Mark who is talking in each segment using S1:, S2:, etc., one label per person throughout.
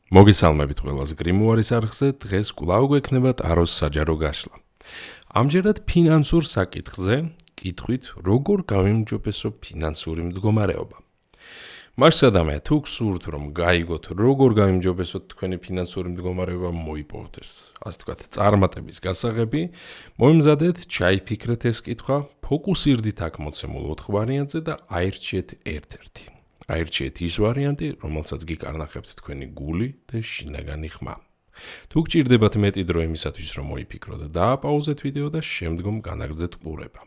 S1: მოგესალმებით ყველას გრიმუარის არხზე, დღეს კვლავ გვექნება ტაროს საჯარო გაშლა. ამჯერად ფინანსურ საკითხზე კითხვით, როგორ გავიმჯობესო ფინანსური მდგომარეობა. მარსადამე, თუ გსურთ რომ გაიგოთ, როგორ გავიმჯობესოთ თქვენი ფინანსური მდგომარეობა, მოიპოვოთ ეს, ასე ვთქვათ, წარმატების გასაღები, მოიმზადეთ, ჩაიფიქრეთ ეს კითხვა, ფოკუსირდით აქ მოცემულ 4 ვარიანტზე და აირჩიეთ ერთ-ერთი. აირჩიეთ ის ვარიანტი, რომელსაც გიკარნახებთ თქვენი გული და შინაგანი ხმა. თუ გჭირდებათ მეტი დრო იმისათვის, რომ მოიფიქროთ, დააპაუზეთ ვიდეო და შემდგომ განაგრძეთ ყურება.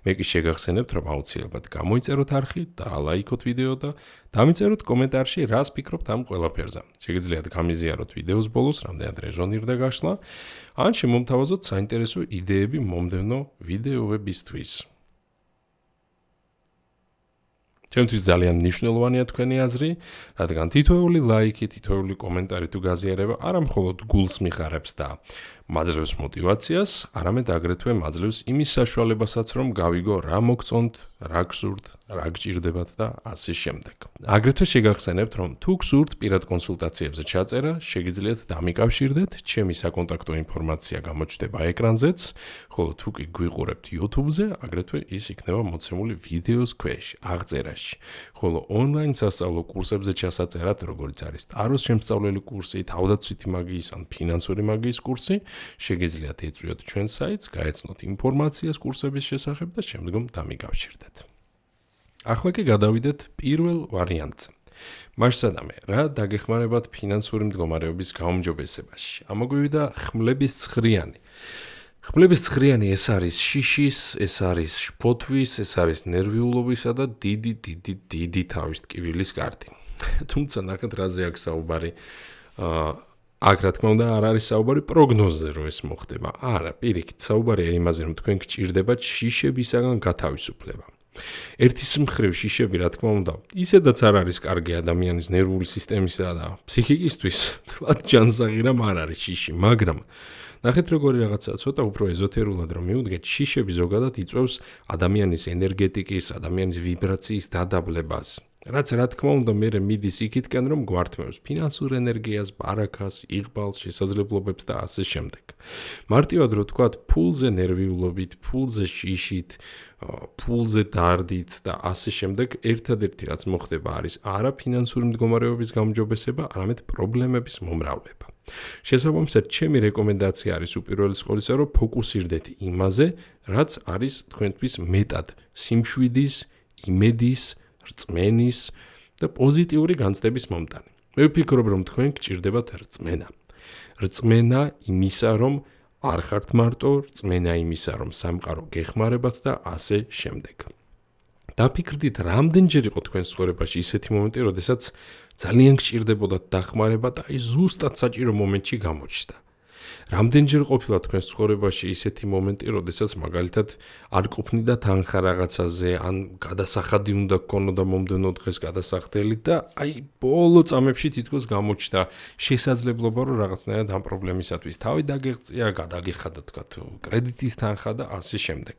S1: მე კი შეგახსენებთ, რომ აუცილებლად გამოიწეროთ არხი, დაალაიქოთ ვიდეო და დამიწეროთ კომენტარში, რას ფიქრობთ ამ ყველაფერზე. შეგიძლიათ გამიზიაროთ ვიდეოს ბოლოს, რამდენად რეზონირდა გაშლა, ან შემომთავაზოთ საინტერესო იდეები მომდევნო ვიდეოებისთვის. ჩემთვის ძალიან მნიშვნელოვანია თქვენი აზრი, რადგან თითოეული ლაიქი, თითოეული კომენტარი თუ გაზიარება არა მხოლოდ გულს მიხარებს და მაძლევს мотивაციას, არამედ აგრეთვე მაძლევს იმის საშუალებასაც, რომ გავიგო რა მოგწონთ, რა გსურთ, რა გჭირდებათ და ასე შემდეგ. აგრეთვე შეგახსენებთ, რომ თუ გსურთ პირად კონსულტაციებზე ჩაწერა, შეგიძლიათ დამიკავშირდეთ, ჩემი საკონტაქტო ინფორმაცია გამოჩნდება ეკრანზეც, ხოლო თუ კი გვიყურებთ YouTube-ზე, აგრეთვე ის იქნება მოცემული ვიდეოს ქვეშ, აღწერაში. ხოლო ონლაინ სასწავლო კურსებზე ჩასაწერად, როგორც არის ტაროს შემსწავლელი კურსი, თავდაცვითი მაგიის ან ფინანსური მაგიის კურსი, შეგიძლიათ ეწვიოთ ჩვენს საიტს, გაეცნოთ ინფორმაციას კურსების შესახებ და შემდგომ დამიკავშირდეთ. ახლა კი გადავიდეთ პირველ ვარიანტზე. მარსადამე, რა დაგეხმარებათ ფინანსური მდგომარეობის გაუმჯობესებაში? ამოგვივიდა ხმლების ცხრიანი. ხმლების ცხრიანი ეს არის შიშის, ეს არის შფოთვის, ეს არის ნერვიულობისა და დიდი თავის ტკივილის კარტი. თუმცა ნახეთ რაზე აქვს საუბარი. აქ რა თქმა უნდა არ არის საუბარი პროგნოზზე, რომ ეს მოხდება. არა, პირიქით, საუბარია იმაზე, რომ თქვენ გჭირდებათ შიშებისაგან გათავისუფლება. ერთის მხრივ შიშები, რა თქმა უნდა, ისედაც არ არის კარგი ადამიანის ნერვული სისტემისა და ფსიქიკისთვის, თქვათ ჯანსაღი რამ არ არის შიში, მაგრამ ნახეთ როგორი რაღაცა ცოტა უფრო ეზოთერულად რომ მივუდგეთ, შიშები ზოგადად იწვევს ადამიანის ენერგეტიკის, ადამიანის ვიბრაციის დადაბლებას. რაც რა თქმა უნდა მე მიდის იქითკენ რომ გვართმევს ფინანსურ ენერგიას, ბარაქას, იღბალს, შესაძლებლობებს და ასე შემდეგ. მარტივად რო თქვათ, ფულზე ნერვიულობით, ფულზე შიშით, ფულზე დარდით და ასე შემდეგ, ერთადერთი რაც მოხდება არის არა ფინანსური მდგომარეობის გაუმჯობესება, არამედ პრობლემების მომრავლება. შესაბამისად, ჩემი რეკომენდაცია არის უპირველეს ყოვლისა, რომ ფოკუსირდეთ იმაზე, რაც არის თქვენთვის მეტად სიმშვიდის, იმედის, რწმენის და პოზიტიური განცდების მომტანი. მე ვფიქრობ, რომ თქვენ გჭირდებათ რწმენა. რწმენა იმისა, რომ არ ხართ მარტო, რწმენა იმისა, რომ სამყარო გეხმარებათ და ასე შემდეგ. დაფიქრდით, რამდენჯერ იყო თქვენს ცხოვრებაში ისეთი მომენტი, როდესაც ძალიან გჭირდებოდათ დახმარება და აი ზუსტად საჭირო მომენტში გამოჩნდა. რამდენჯერ ყოფილა თქვენს ცხოვრებაში ისეთი მომენტი, როდესაც მაგალითად არ ყოფნიდა თანხა რაღაცაზე, ან გადასახადი უნდა გქონოდა მომდევნო დღეს გადასახდელი და აი ბოლო წამებში თითქოს გამოჩნდა შესაძლებლობა, რომ რაღაცნაირად ამ პრობლემისათვის თავი დაგეღწია, გადაგიხადა თქვათ კრედიტის თანხა და ასე შემდეგ.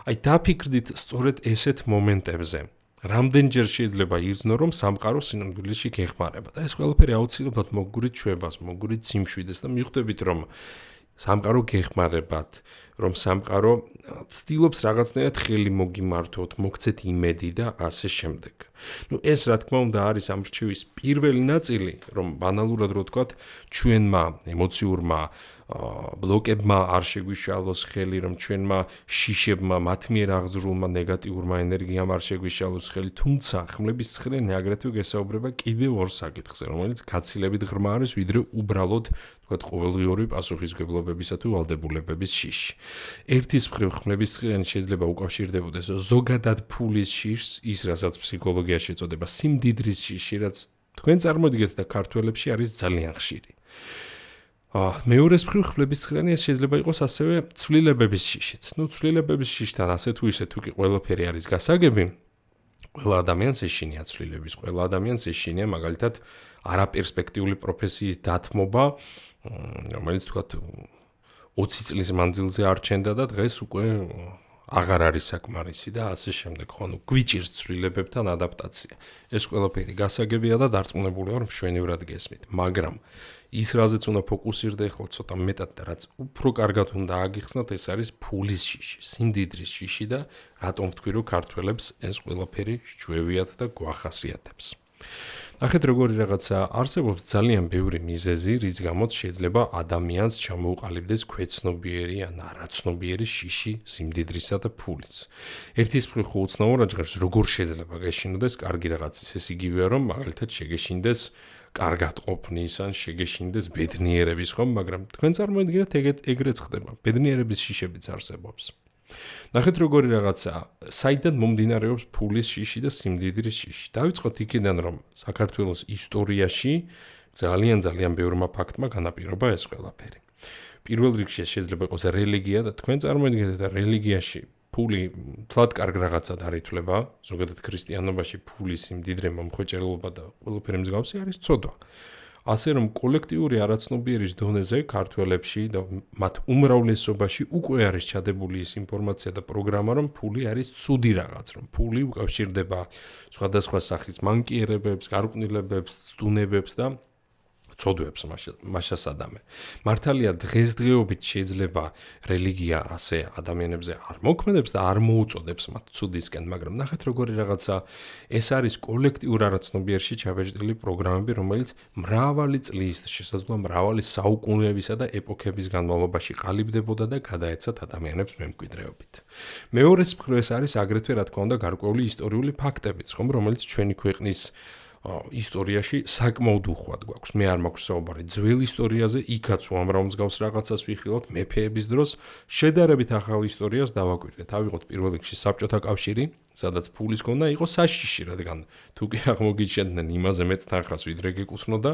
S1: აი დაფიქრდით სწორედ ესეთ მომენტებზე. რამდენჯერ შეიძლება იგრძნო, რომ სამყარო სინამდვილეში გეხმარება და ეს ყველაფერი აუცილებლად მოგგურით ჩვებას, მოგგურით სიმშვიდეს და მიხვდებით, რომ სამყარო გეხმარებათ, რომ სამყარო ცდილობს რაღაცნაირად ხელი მოგიმართოთ, მოგცეთ იმედი და ასე შემდეგ. ეს რა თქმა უნდა არის ამ რჩევის პირველი ნაწილი, რომ ბანალურად რო ვთქვათ, ჩვენმა ემოციურმა ბლოკებმა არ შეგვიშალოს ხელი, რომ ჩვენმა შიშებმა, მათ მიერ აღძრულმა ნეგატიურმა ენერგიამ არ შეგვიშალოს ხელი, თუმცა ხმლების ცხრიანი აგრეთვე გესაუბრება კიდევ ორ საკითხზე, რომელიც გაცილებით ღრმა არის, ვიდრე უბრალოდ თქვათ ყოველდღიური პასუხისმგებლობებისა თუ ვალდებულებების შიში. ერთის მხრივ ხმლების ცხრიანი შეიძლება უკავშირდებოდეს ზოგადად ფულის შიშს, ის რასაც ფსიქოლოგიაში ეწოდება სიმდიდრის შიში, რაც თქვენ წარმოიდგინეთ და ქართველებში არის ძალიან ხშირი. მეორეს მხრივ ხმლების ცხრიანი შეიძლება იყოს ასევე ცვლილებების შიშიც. ცვლილებების შიშთან ასე თუ ისე თუ კი ყველაფერი არის გასაგები, ყველა ადამიანს ეშინია ცვლილების, ყველა ადამიანს ეშინია მაგალითად არაპერსპექტიული პროფესიის დათმობა, რომელიც თქვათ 20 წლის მანძილზე არ ჩენდა და დღეს უკვე აღარ არის საკმარისი და ასე შემდეგ, ხო, გვიჭირს ცვლილებებთან ადაპტაცია. ეს ყველაფერი გასაგებია და დარწმუნებული ვარ, მშვენივრად გესმით, მაგრამ ის რაზეც უნდა ფოკუსირდე ახლა ცოტა მეტად და რაც უფრო კარგად უნდა აგიხსნათ, ეს არის ფულის შიში, სიმდიდრის შიში და რატომ ვთქვი, რომ ქართველებს ეს ყველაფერი სჯვევიათ და გვახასიათებს. ნახეთ როგორი რაღაცა არსებობს ძალიან ბევრი მიზეზი, რის გამოც შეიძლება ადამიანს ჩამოუყალიბდეს ქვეცნობიერი ან არაცნობიერი შიში სიმდიდრისა და ფულის. ერთის მხრივ ხო უცნაურად ჟღერს, როგორ შეიძლება გეშინოდეს კარგი რაღაცის, ეს იგივეა რომ მაგალითად შეგეშინდეს კარგად ყოფნის ან შეგეშინდეს ბედნიერების, ხომ, მაგრამ თქვენ წარმოიდგინეთ ეგრეც ხდება, ბედნიერების შიშებიც არსებობს. ნახეთ როგორი რაღაცა, საიდან მომდინარეობს ფულის შიში და სიმდიდრის შიში. დავიწყოთ იქიდან, რომ საქართველოს ისტორიაში ძალიან ბევრმა ფაქტმა განაპირობა ეს ყველაფერი. პირველ რიგში შეიძლება იყოს რელიგია და თქვენ წარმოიდგინეთ, რელიგიაში ფული თლად კარგ რაღაცად არ ითვლება, ზოგადად ქრისტიანობაში ფულის სიმდიდრე, მომხვეჭელობა და ყველაფერი მსგავსი არის ცოდვა. ასე რომ კოლექტიური არაცნობიერის დონეზე ქართველებში და მათ უმრავლესობაში უკვე არის ჩადებული ის ინფორმაცია და პროგრამა, რომ ფული არის ცუდი რაღაც, რომ ფული უკავშირდება სხვადასხვა სახის მანკიერებებს, გარყვნილებებს, ცდუნებებს და ცოდვებს მაშასადამე. მართალია დღესდღეობით შეიძლება რელიგია ასე ადამიანებზე არ მოქმედებს და არ მოუწოდებს მათ ცუდისკენ, მაგრამ ნახეთ როგორი რაღაცა, ეს არის კოლექტიურ არაცნობიერში ჩაბეჭდილი პროგრამები, რომელიც მრავალი წლის, შესაძლოა მრავალი საუკუნეებისა და ეპოქების განმავლობაში ყალიბდებოდა და გადაეცათ ადამიანებს მემკვიდრეობით. მეორეს მხრივ ეს არის აგრეთვე რა თქმა უნდა გარკვეული ისტორიული ფაქტებიც, ხომ, რომელიც ჩვენი ქვეყნის ისტორიაში საკმაოდ უხვად გვაქვს. მე არ მაქვს საუბარი ძველ ისტორიაზე, იქაც უამრავ მსგავს რაღაცას ვიხილავთ მეფეების დროს, შედარებით ახალ ისტორიას დავაკვირდეთ. ავიღოთ პირველ რიგში საბჭოთა კავშირი, სადაც ფულის ქონა იყო საშიში, რადგან თუ კი აღმოგიჩენდნენ იმაზე მეტ თანხას ვიდრე გეკუთვნოდა,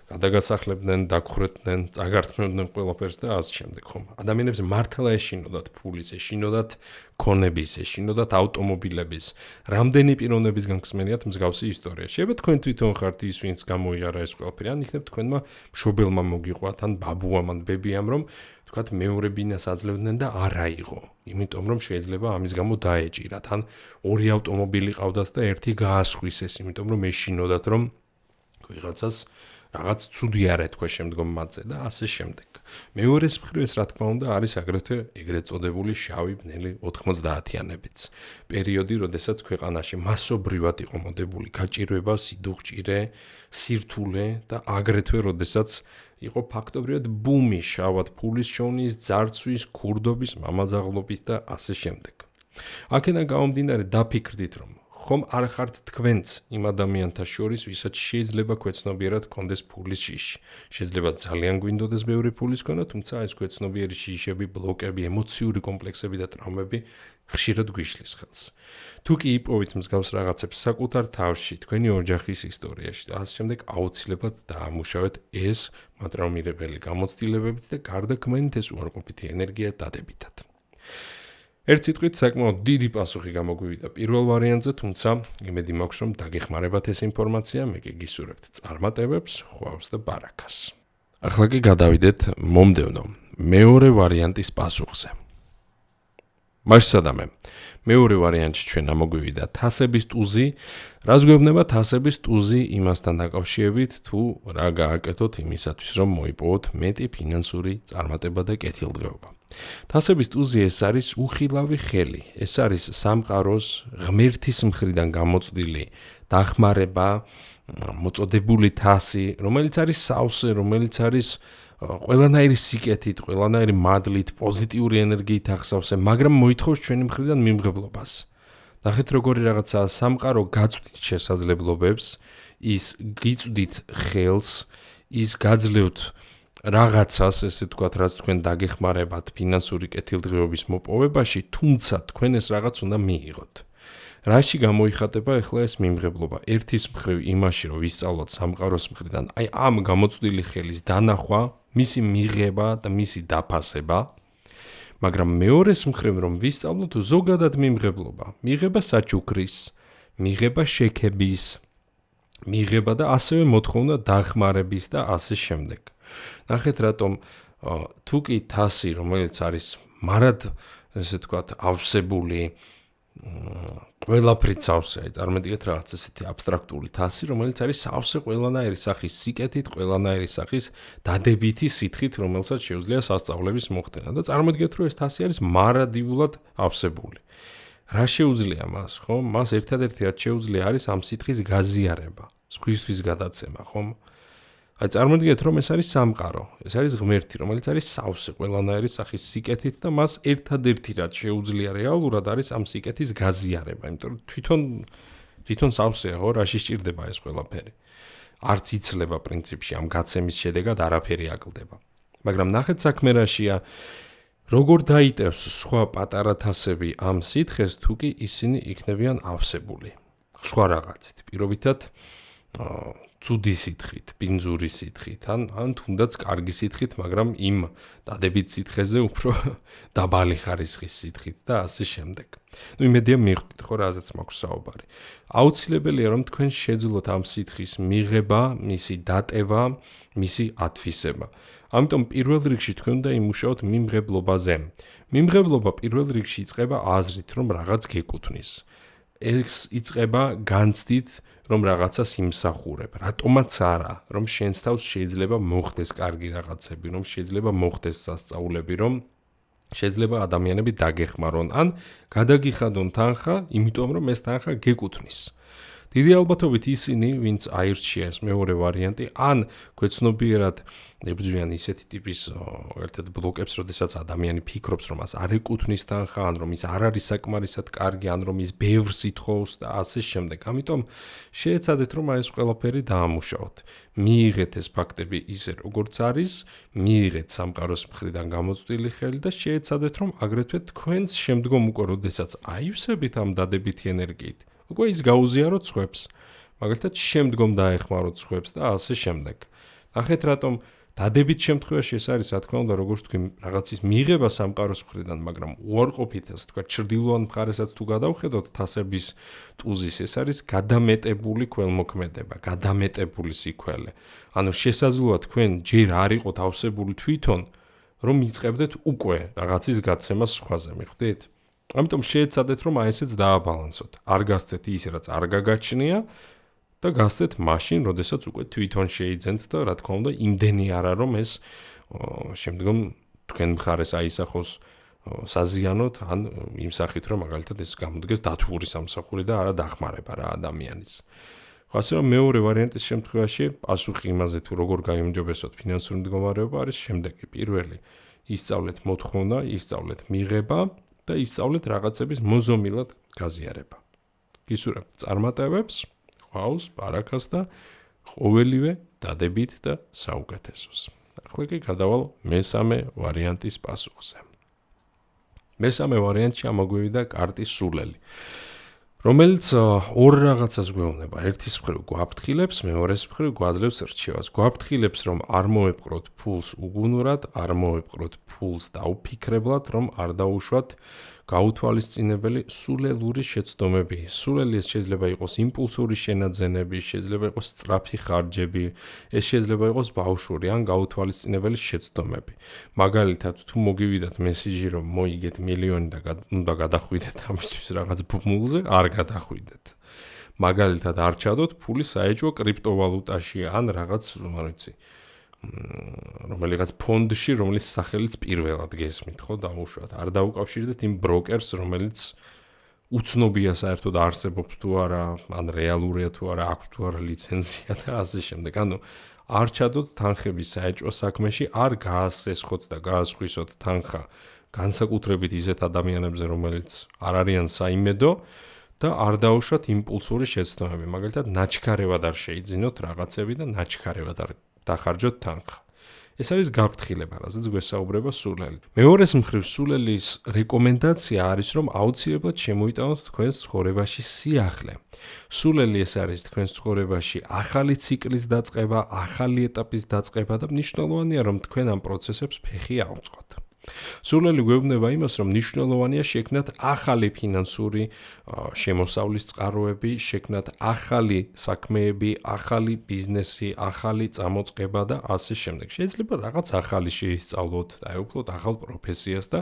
S1: გადაგასახლებდნენ, დაგხრეთდნენ, წაგართმევდნენ ყველაფერს და ასე შემდეგ, ხომ? ადამიანებს მართლა ეშინოდათ ფულის, ეშინოდათ ქონების, ეშინოდათ ავტომობილების, რამდენი პიროვნების განგსმენიათ მსგავსი ისტორია. შეიძლება თქვენ თვითონ ხართ ის, ვინც გამოიარა ეს ყველაფერი, ან იქნებ თქვენმა მშობელმა მოგიყვათ, ან ბაბუამ, ან ბებიამ, რომ თქვათ მეორე ბინას აძლევდნენ და არ აიღო. იმიტომ რომ შეიძლება ამის გამო დაეჭირათ, ან ორი ავტომობილი ყავდათ და ერთი გაასხვისეს, იმიტომ რომ ეშინოდათ, რომ ვიღაცას რაღაც ცუდი არ ეთქვა შემდგომ მათზე და ასე შემდეგ. მეორეს მხრივ ეს რა თქმა უნდა არის აგრეთვე ეგრეთ წოდებული შავი ბნელი 90-იანებიც. პერიოდი, როდესაც ქვეყანაში მასობრივად იყო მოდებული გაჭირვება, სიდუხჭირე, სირთულე და აგრეთვე როდესაც იყო ფაქტობრივად ბუმი შავად ფულის შოვნის, ძარცვის, ქურდობის, მამაძაღლობის და ასე შემდეგ. აქედან გამომდინარე დაფიქრდით, რომ ხომ არ ხართ თქვენც იმ ადამიანთა შორის, ვისაც შეიძლება ქვეცნობიერად ჰქონდეს ფულის შიში. შეიძლება ძალიან გვინდოდეს ბევრი ფულის ქონა, თუმცა ეს ქვეცნობიერი შიშები, ბლოკები, ემოციური კომპლექსები და ტრაუმები ხშირად გვიშლის ხელს. თუ კი იპოვით მსგავს რაღაცებს საკუთარ თავში, თქვენი ოჯახის ისტორიაში და ასე შემდეგ, აუცილებლად დაამუშავეთ ეს მატრაუმირებელი გამოცდილებებით და გარდაქმნით ეს უარყოფითი ენერგია დადებითად. ერთ სიტყვით საკმაოდ დიდი პასუხი გამოგვივიდა პირველ ვარიანტზე, თუმცა იმედი მაქვს, რომ დაგეხმარებათ ეს ინფორმაცია, მე კი გისურვებთ წარმატებებს, ხვავს და ბარაკას. ახლა კი გადავიდეთ მომდევნო მეორე ვარიანტის პასუხზე. მაშსადამე, მეორე ვარიანტში ჩვენ ამოგვივიდა თასების ტუზი, რას გვეუბნება თასების ტუზი იმასთან დაკავშირებით, თუ რა გააკეთოთ იმისათვის, რომ მოიპოვოთ მეტი ფინანსური წარმატება და კეთილდღეობა. თასების ტუზი ეს არის უხილავი ხელი, ეს არის სამყაროს ღმერთის მხრიდან გამოწვდილი დახმარება, მოწოდებული თასი, რომელიც არის სავსე, რომელიც არის ყველანაირი სიკეთით, ყველანაირი მადლით, პოზიტიური ენერგიით ახსავსე, მაგრამ მოითხოვს ჩვენი მხრიდან მიმღებლობას. ნახეთ როგორი რაღაცაა სამყარო გაწვდით შესაძლებლობებს, ის გიწვდით ხელს, ის გაძლევთ რაღაცას, ესე ვთქვათ, რაც თქვენ დაგეხმარებათ ფინანსური კეთილდღეობის მოპოვებაში, თუმცა თქვენ ეს რაღაც უნდა მიიღოთ. რაში გამოიხატება ახლა ეს მიმღებლობა? ერთის მხრივ იმაში, რომ ვისწავლოთ სამყაროს მხრიდან, აი ამ გამოწვდილი ხელის დანახვა, მისი მიღება და მისი დაფასება, მაგრამ მეორეს მხრივ რომ ვისწავლოთ ზოგადად მიმღებლობა, მიღება საჩუქრის, მიღება შექების, მიღება და ასევე მოთხოვნა დახმარების და ასე შემდეგ. ნახეთ რატომ თუ კი თასი, რომელიც არის მარად ესე თქვათ, ავსებული ყველაფრით სავსე, წარმოგიდგენთ რაღაც ესეთი აბსტრაქტული თასი, რომელიც არის სავსე ყველანაირი სახის სიკეთით, ყველანაირი სახის დადებითი სითხით, რომელსაც შეუძლია სასწავლების მოხდენა და წარმოგიდგენთ, რომ ეს თასი არის მარადიულად ავსებული. რა შეუძლია მას, ხო? მას ერთადერთი რაც შეუძლია არის ამ სითხის გაზიარება, სხვისთვის გადაცემა, ხომ? აი წარმოგიდგენთ, რომ ეს არის სამყარო, ეს არის ღმერთი, რომელიც არის სავსე ყველანაირი სახის სიკეთით და მას ერთადერთი რაც შეუძლია რეალურად არის ამ სიკეთის გაზიარება, იმიტომ რომ თვითონ სავსეა, ხო, რაში სჭირდება ეს ყველაფერი. არც იცლება პრინციპში ამ გაცემის შედეგად არაფერი აკლდება. მაგრამ ნახეთ საქმე რაშია, როგორ დაიტევს სხვა პატარა თასები ამ სითხეს, თუ კი ისინი იქნებიან ავსებული. სხვა რაღაცით, პირობითად ცუდი სითხით, პინძური სითხით, ან თუნდაც კარგი სითხით, მაგრამ იმ დადებით სითხეზე უფრო დაბალი ხარისხის სითხით და ასე შემდეგ. იმედია მიხვდით ხო რაზეც მაქვს საუბარი. აუცილებელია რომ თქვენ შეძლოთ ამ სითხის მიღება, მისი დატევა, მისი ათვისება. ამიტომ პირველ რიგში თქვენ უნდა იმუშაოთ მიმღებლობაზე. მიმღებლობა პირველ რიგში იწყება აზრით, რომ რაღაც გეკუთვნის. ეს იწყება განცდით, რომ რაღაცას იმსახურებ. რატომაც არა, რომ შენს თავს შეიძლება მოხდეს კარგი რაღაცები, რომ შეიძლება მოხდეს სასწაულები, რომ შეიძლება ადამიანები დაგეხმარონ, ან გადაგიხადონ თანხა, იმიტომ რომ ეს თანხა გეკუთვნის. დიდი ალბათობით ისინი, ვინც აირჩია ეს მეორე ვარიანტი, ან ქვეცნობიერად ებრძვიან ისეთი ტიპის ერთად ბლოკებს, როდესაც ადამიანი ფიქრობს, რომ მას არ ეკუთვნის თანხა, ან რომ ის არ არის საკმარისად კარგი, ან რომ ის ბევრს ითხოვს და ასე შემდეგ. ამიტომ შეეცადეთ, რომ ეს ყველაფერი დაამუშაოთ. მიიღეთ ეს ფაქტები ისე, როგორც არის, მიიღეთ სამყაროს მხრიდან გამოწვეული ხელი და შეეცადეთ, რომ აგრეთვე თქვენს შემდგომ უკვე, როდესაც აივსებით ამ დადებითი ენერგიით, უკვე ის გაუზიაროთ სხვებს, მაგალითად შემდგომ დაეხმაროთ სხვებს და ასე შემდეგ. ნახეთ რატომ დადებით შემთხვევაში ეს არის, რა თქმა უნდა, როგორც თქვი, რაღაცის მიღება სამყაროს მხრიდან, მაგრამ უარყოფით, ასე თქვა, ჩრდილოან მხარესაც თუ გადავხედოთ თასების ტუზის, ეს არის გადამეტებული ქველმოქმედება, გადამეტებული სიქველე. ანუ შესაძლოა თქვენ ჯერ არ იყოთ ავსებული თვითონ, რომ იწყებდეთ უკვე რაღაცის გაცემას სხვაზე, მიხვდით? ამიტომ შეეცადეთ, რომ აი ესეც დააბალანსოთ. არ გასცეთ ის, რაც არ გაგაჩნია და გასცეთ მაშინ, როდესაც უკვე თვითონ შეიძენთ და რა თქმა უნდა, იმდენი არა, რომ ეს შემდგომ თქვენ მხარეს აისახოს საზიანოთ, ან იმ სახით, რომ მაგალითად ეს გამოდგეს დათვური სამსახური და არა დახმარება რა ადამიანის. ასე რომ მეორე ვარიანტის შემთხვევაში პასუხი იმაზე, თუ როგორ გაიმჯობესოთ ფინანსური მდგომარეობა არის შემდეგი. პირველი, ისწავლეთ მოთხოვნა, ისწავლეთ მიღება და ისწავლეთ რაღაცების მოზომილად გაზიარება. გისურვებთ წარმატებებს, ხვავს, ბარაქას და ყოველივე დადებით და საუკეთესოს. ახლა კი გადავალ მესამე ვარიანტის პასუხზე. მესამე ვარიანტში ამოგვივიდა კარტის სულელი, რომელიც ორ რაღაცას გვეუბნება. ერთის მხრივ გვაფრთხილებს, მეორეს მხრივ გვაძლევს რჩევას. გვაფრთხილებს, რომ არ მოეპყროთ ფულს უგუნურად, არ მოეპყროთ ფულს დაუფიქრებლად, რომ არ დაუშვათ გაუთვალისწინებელი სულელური შეცდომები. სულელი ეს შეიძლება იყოს იმპულსური შენაძენები, შეიძლება იყოს სწრაფი ხარჯები, ეს შეიძლება იყოს ბავშვური ან გაუთვალისწინებელი შეცდომები. მაგალითად, თუ მოგივიდათ მესიჯი, რომ მოიგეთ მილიონი და უნდა გადახვიდეთ ამისთვის რაღაც ბმულზე, არ გადახვიდეთ. მაგალითად, არ ჩადოთ ფული საეჭვო კრიპტოვალუტაში ან რაღაც, არ ვიცი, რომელიღაც ფონდში, რომელიც სახელიც პირველად გესმით, ხო, დაუშვათ. არ დაუკავშირდეთ იმ ბროკერს, რომელიც უცნობია საერთოდ არსებობს თუ არა, ან რეალურია თუ არა, აქვს თუ არა ლიცენზია და ასე შემდეგ. ანუ არ ჩადოთ თანხების საეჭვო საქმეში, არ გაასესხოთ და გაასხვისოთ თანხა განსაკუთრებით ისეთ ადამიანებზე, რომელიც არ არიან საიმედო და არ დაუშვათ იმპულსური შეცდომები. მაგალითად, ნაჩქარევად არ შეიძინოთ რაღაცები და ნაჩქარევად არ დახარჯოთ თანხა. ეს არის გაფრთხილება, რაზეც გვესაუბრება სულელი. მეორეს მხრივ სულელის რეკომენდაცია არის, რომ აუცილებლად შემოიტანოთ თქვენს ცხოვრებაში სიახლე. სულელი ეს არის თქვენს ცხოვრებაში ახალი ციკლის დაწყება, ახალი ეტაპის დაწყება და მნიშვნელოვანია, რომ თქვენ ამ პროცესებს ფეხი ავწყოთ. სულელი გვეუბნება იმას, რომ მნიშვნელოვანია შექმნათ ახალი ფინანსური შემოსავლის წყაროები, შექმნათ ახალი საქმეები, ახალი ბიზნესი, ახალი წამოწყება და ასე შემდეგ. შეიძლება რაღაც ახალი შეისწავლოთ, დაეუფლოთ ახალ პროფესიას და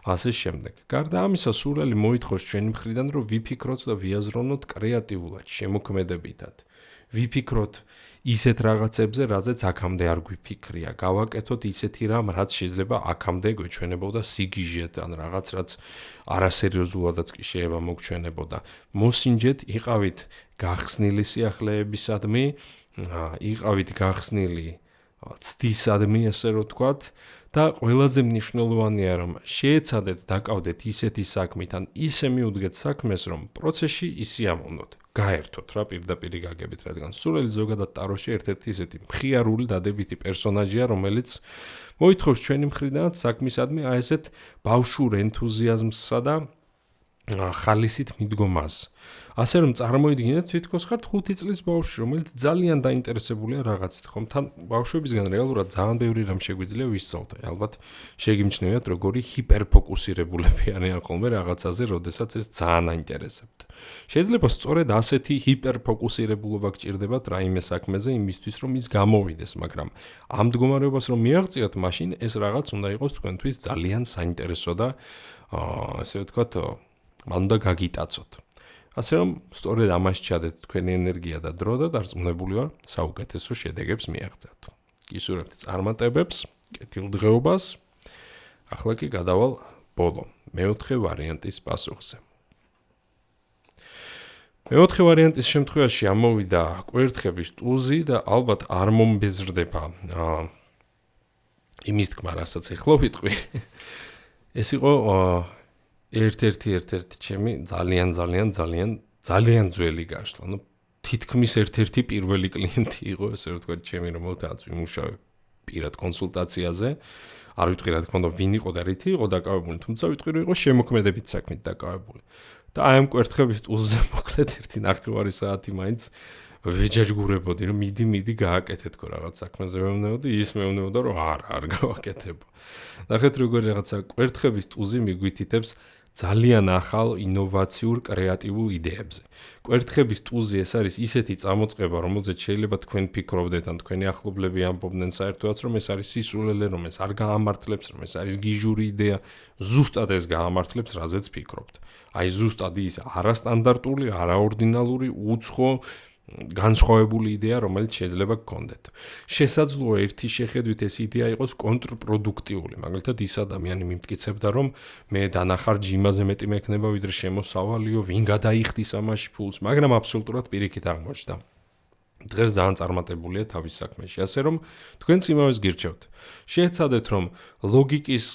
S1: ასე შემდეგ. გარდა ამისა, სულელი მოითხოვს ჩვენი მხრიდან, რომ ვიფიქროთ და ვიაზროვნოთ კრეატიულად, შემოქმედებითად. ვიფიქროთ ისეთ რაღაცებზე, რაზეც აქამდე არ გვიფიქრია. გავაკეთოთ ისეთი რამ, რაც შეიძლება აქამდე გვეჩვენებოდა სიგიჟეთ, ან რაღაც, რაც არასერიოზულადაც კი შეიძლება მოგჩვენებოდა. მოსინჯეთ, იყავით გახსნილი სიახლეებისადმი, იყავით გახსნილი ცდისადმი, ესე რომ ვთქვათ, და ყველაზე მნიშვნელოვანია, რომ შეეცადეთ დაკავდეთ ისეთი საქმით, ან ისე მიუდგეთ საქმეს, რომ პროცესში ისიამოვნოთ. გაერთოთ რა პირდაპირ გაგებით, რადგან სულელი ზოგადად ტაროში ერთ-ერთი ისეთი მხიარული დადებითი პერსონაჟია, რომელიც მოითხოვს ჩვენი მხრიდანაც საქმისადმი აი ესეთ ბავშვურ ენთუზიაზმსა და ხალისით მიდგომას. ასე რომ წარმოიდგინეთ, თვითონ ხართ 5 წლის ბავშვი, რომელიც ძალიან დაინტერესებულია რაღაცით, ხომ? თან ბავშვებისგან რეალურად ძალიან ბევრი რამ შეგვიძლია ვისწავლოთ. ალბათ შეგიმჩნევათ, როგორი ჰიპერფოკუსირებულები არიან ხოლმე რაღაცაზე, როდესაც ეს ძალიან აინტერესებთ. შეიძლება სწორედ ასეთი ჰიპერფოკუსირებულობა გჭირდებათ რაიმე საქმეზე იმისთვის, რომ ის გამოვიდეს, მაგრამ ამ მდგომარეობას რომ მიაღწიოთ, მაშინ ეს რაღაც უნდა იყოს თქვენთვის ძალიან საინტერესო და ასე ვთქვათ, მან უნდა გაგიტაცოთ. ასე რომ სწორედ ამას ჩადეთ თქვენი ენერგია და დრო და დარწმუნებული ვარ, საუკეთესო შედეგებს მიაღწევთ. გისურვებთ წარმატებებს, კეთილდღეობას. ახლა კი გადავალ ბოლო, მეოთხე ვარიანტის პასუხზე. მეოთხე ვარიანტის შემთხვევაში ამოვიდა კვერთხების ტუზი და ალბათ არ მომბეზრდება იმის თქმა, რასაც ეხლა ვიტყვი. ეს იყო ერთ-ერთი ჩემი ძალიან ძველი გაშლა. ნუ თითქმის ერთ-ერთი პირველი კლიენტი იყო, ესე რომ ვთქვათ, ჩემი რომელთაც ვიმუშავე პირად კონსულტაციაზე. არ ვიტყვი რა თქმა უნდა, ვინ იყო და რითი იყო დაკავებული, თუმცა ვიტყვი რომ იყო შემოქმედებით საქმით დაკავებული. და აი ამ კვერთხების ტუზზე მოკლედ 1.5 საათი მაინც ვეჯაჯგურებოდი, რომ მიდი გააკეთეთქო რაღაც საქმეზე მეუბნებოდი, ის მეუბნებოდა რომ არ გავაკეთებო. ნახეთ როგორი რაღაცა კვერთხების ტუზი მიგვითითებს ძალიან ახალ ინოვაციურ კრეატიულ იდეებზე. კვერთხების ტუზი ეს არის ისეთი წამოწყება, რომელზეც შეიძლება თქვენ ფიქრობდეთ, ან თქვენი ახლობლები ამბობდნენ საერთოდაც, რომ ეს არის სისულელე, რომ ეს არ გაამართლებს, რომ ეს არის გიჟური იდეა, ზუსტად ეს გაამართლებს, რაზეც ფიქრობთ. აი ზუსტად ის არასტანდარტული, არაორდინალური, უცხო განსხვავებული იდეა, რომელიც შეიძლება გქონდეთ. შესაძლოა ერთი შეხედვით ეს იდეა იყოს კონტრპროდუქტიული, მაგალითად ის ადამიანი მიმტკიცებდა, რომ მე დანახარჯი იმაზე მეტი მექნება, ვიდრე შემოსავალიო, ვინ გადაიხდის ამაში ფულს, მაგრამ აბსოლუტურად პირიქით აღმოჩნდა. დღეს ძალიან წარმატებულია თავის საქმეში, ასე რომ თქვენც იმავეს გირჩევთ. შეეცადეთ, რომ ლოგიკის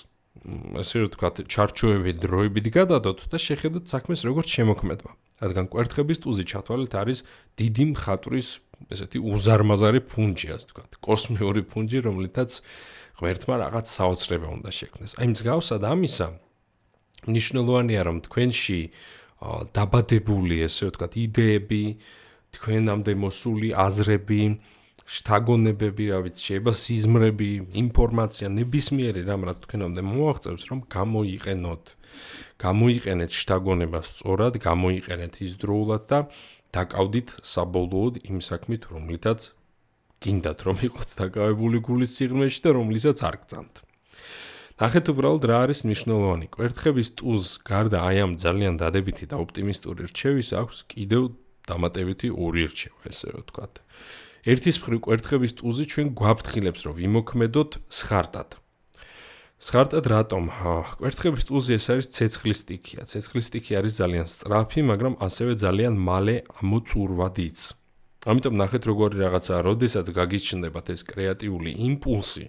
S1: ასე რომ ვთქვათ, ჩარჩოები დროებით გადადოთ და შეხედოთ საქმეს როგორც შემოქმედვა. რადგან კვერთხების ტუზი ჩათვალეთ არის დიდი მხატვრის ესეთი უზარმაზარი ფუნჯი, ასე ვთქვათ, კოსმიური ფუნჯი, რომლითაც ღმერთმა რაღაც საოცრება უნდა შექმნეს. აი მსგავსად ამისა, მნიშვნელოვანია, რომ თქვენში დაბადებული, ესე ვთქვათ, იდეები, თქვენამდე მოსული აზრები, შთაგონებები, რა ვიცი, შეიძლება სიზმრები, ინფორმაცია, ნებისმიერი რამ, რაც თქვენამდე მოაღწევს, რომ გამოიყენეთ შთაგონება სწორად, გამოიყენეთ ისდროულად და დაკავდით საბოლოოდ იმ საქმით, რომლითაც გინდათ რომ იყოთ დაკავებული გულის სიღრმეში და რომლითაც არ გწამთ. ნახეთ უბრალოდ რა არის მნიშვნელოვანი. კვერთხების ტუზს გარდა აი ამ ძალიან დადებითი და ოპტიმისტური რჩევის აქვს კიდევ დამატებითი ორი რჩევა, ესე რომ ვთქვათ. ერთის მხრივ კვერთხების ტუზი ჩვენ გვაფრთხილებს, რომ ვიმოქმედოთ სხარტად. სხარტად რატომ? კვერთხების ტუზი ეს არის ცეცხლის სტიქია. ცეცხლის სტიქი არის ძალიან სწრაფი, მაგრამ ასევე ძალიან მალე ამოწურვადიც. ამიტომ ნახეთ როგორი რაღაცაა, როდესაც გაგიჩნდებათ ეს კრეატიული იმპულსი,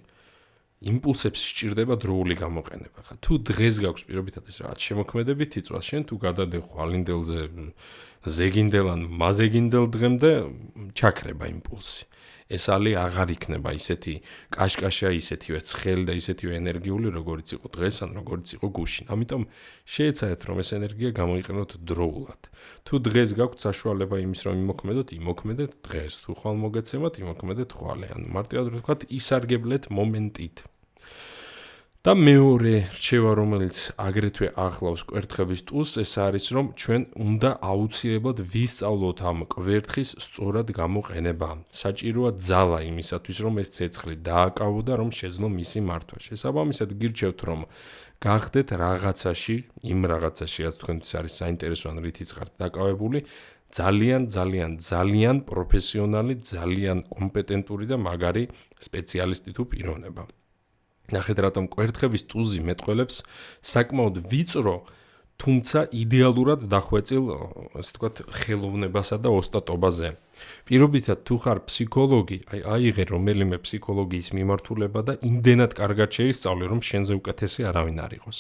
S1: იმპულსებს სჭირდება დროული გამოყენება. ხა თუ დღეს გაქვს პირობითად ეს რაღაც შემოქმედებით იწვა, შენ თუ გადადე ხვალინდელზე ზეგინდელ ან მაზეგინდელ დღემდე ჩაქრება იმპულსი. ეს ალი აღარ იქნება ისეთი კაშკაშა, ისეთივე ცხელი და ისეთივე ენერგიული, როგორიც იყო დღეს ან როგორიც იყო გუშინ. ამიტომ შეეცადეთ, რომ ეს ენერგია გამოიყენოთ დროულად. თუ დღეს გაქვთ საშუალება იმის, რომ იმოქმედეთ დღეს. თუ ხვალ მოგეცემათ, იმოქმედეთ ხვალე. ანუ მარტივად ვთქვათ, ისარგებლეთ მომენტით. და მეორე რჩევა, რომელიც აგრეთვე ახლავს კვერთხების ტულს, ეს არის, რომ ჩვენ უნდა აუცილებლად ვისწავლოთ ამ კვერთხის სწორად გამოყენება. საჭიროა ძალა იმისათვის, რომ ეს ცეცხლი დააკავო და რომ შეძლო მისი მართვა. შესაბამისად, გირჩევთ, რომ გახდეთ რაღაცაში, იმ რაღაცაში, რაც თქვენთვის არის საინტერესო ან რითიც ხართ დაკავებული, ძალიან პროფესიონალი, ძალიან კომპეტენტური და მაგარი სპეციალისტი თუ პიროვნება. ნახეთ, რატომ კვერთხების ტულზი მეტყველებს საკმაოდ ვიწრო, თუმცა იდეალურად დახვეწილ, ასე ვთქვათ, ხელოვნებასა და ოსტატობაზე. პირობითად თუ ხარ ფსიქოლოგი, აიღე რომელიმე ფსიქოლოგიის მიმართულება და იმდენად კარგად შეისწავლე, რომ შენზე უკეთესი არავინ არ იყოს.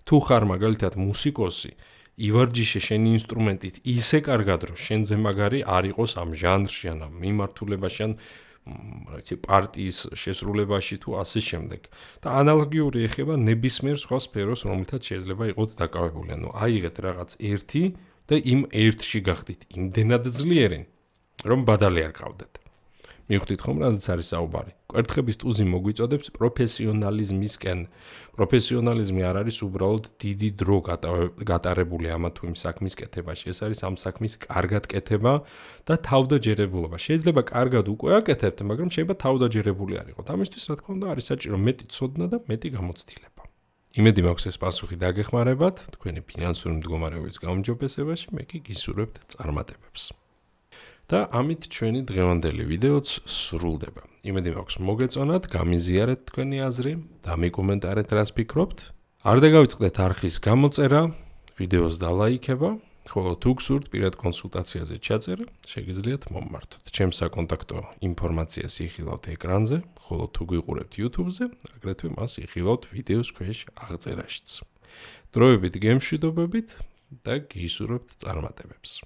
S1: თუ ხარ მაგალითად მუსიკოსი, ივარჯიშე შენი ინსტრუმენტით ისე კარგად, რომ შენზე მაგარი არ იყოს ამ ჟანრში ან ამ მიმართულებაში ან პარტიის შესრულებაში თუ ასე შემდეგ. და ანალოგიური ეხება ნებისმიერ სხვა სფეროს, რომელთაც შეიძლება იყოთ დაკავებული. ანუ აიღეთ რაღაც ერთი და იმ ერთში გახდით იმდენად ძლიერი, რომ ბადალი არ გყავდეთ. მივხვდით ხომ, რაზეც არის საუბარი? კვერთხების ტულზი მოგვიწოდებს პროფესიონალიზმისკენ. პროფესიონალიზმი არ არის უბრალოდ დიდი დრო გატარებული ამა თუ იმ საქმის კეთებაში. ეს არის ამ საქმის კარგად კეთება და თავდაჯერებულობა. შეიძლება კარგად უკვე აკეთებთ, მაგრამ შეიძლება თავდაჯერებული არ იყოთ. ამისთვის, რა თქმა უნდა, არის საჭირო მეტი ცოდნა და მეტი გამოცდილება. იმედი მაქვს, ეს პასუხი დაგეხმარებათ თქვენი ფინანსური მდგომარეობის გაუმჯობესებაში, მე კი გისურვებთ წარმატებებს. და ამით ჩვენი დღევანდელი ვიდეოც სრულდება. იმედი მაქვს მოგეწონათ, გამიზიარეთ თქვენი აზრი და მიკომენტარეთ რას ფიქრობთ. არ დაგავიწყდეთ არხის გამოწერა, ვიდეოს დალაიქება, ხოლო თუ გსურთ პირად კონსულტაციაზე ჩაწერა, შეგიძლიათ მომმართოთ. ჩემს საკონტაქტო ინფორმაციას იხილავთ ეკრანზე, ხოლო თუ გვიყურებთ YouTube-ზე, აგრეთვე მას იხილავთ ვიდეოს ქვეშ აღწერაშიც. დროებით გემშვიდობებით და გისურვებთ წარმატებებს.